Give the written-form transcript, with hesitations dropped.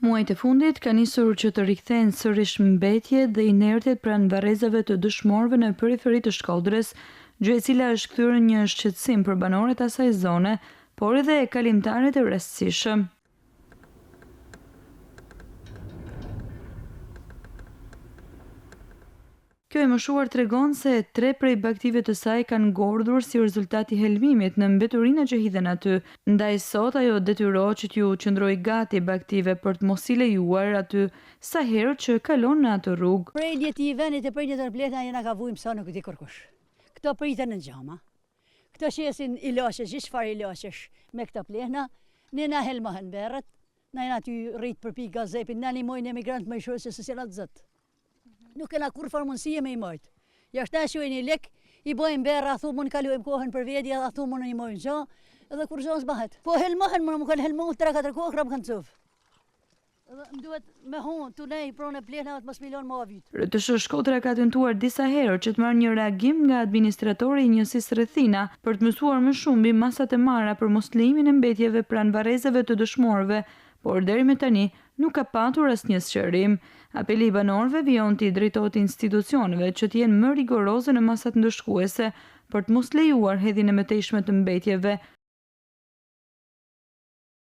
Muajt e fundit ka nisur që të rikthehen sërish mbetjet dhe inertjet pranë varrezave të dëshmorëve në periferi të Shkodrës, gjë e cila është kthyer një shqetësim për banorët e asaj zone, por edhe kalimtarët e rastësishëm. Kjo e moshuar tregon se 3 prej baktive të saj kanë ngordhur si rezultat i helmimit në mbeturinë që hidhen aty. Ndaj sot ajo detyrohet që t'ju qëndrojë gati baktive për të mos i lejuar aty sa herë që kalon në atë rrugë. Prejnjet i venit e prejnjet e Plehna jena ka vujmë sa nuk di kërkush. Këto pritën në gjama. Këto shesin ilaçesh, gjithë çfarë ilaçesh me këto Plehna, ne na helmohen berët, na jena aty rrit për pikë gazepin, na nimojnë emigrant më shurë se s'jena të zot. Nuk kena kur farmësie me i mojtë. Jashtë e një lek, i bojmë berra, thumun kalujem kohën për vedja, thumun i mojnë gjo, edhe kur gjo s'bahet. Po helmohen, më kanë helmohen 3-4 kohë, kram kanë cëvë. Edhe më duhet me honë, të nej, pronë e Plehna të mos milion më avitë. RTS Shkodra ka tentuar disa herë që të marrë një reagim nga administratori i njësisë Rrethina për të mësuar më shumë mbi masat e marra për mos lejimin e mbetjeve pranë varrezave të dëshmorëve, por deri me tani nuk ka patur asnjë sqarim. Apeli i banorëve vijon t'i drejtohet institucioneve që të jenë më rigoroze në masat ndëshkuese për të mos lejuar hedhjen e mëtejshme të mbetjeve.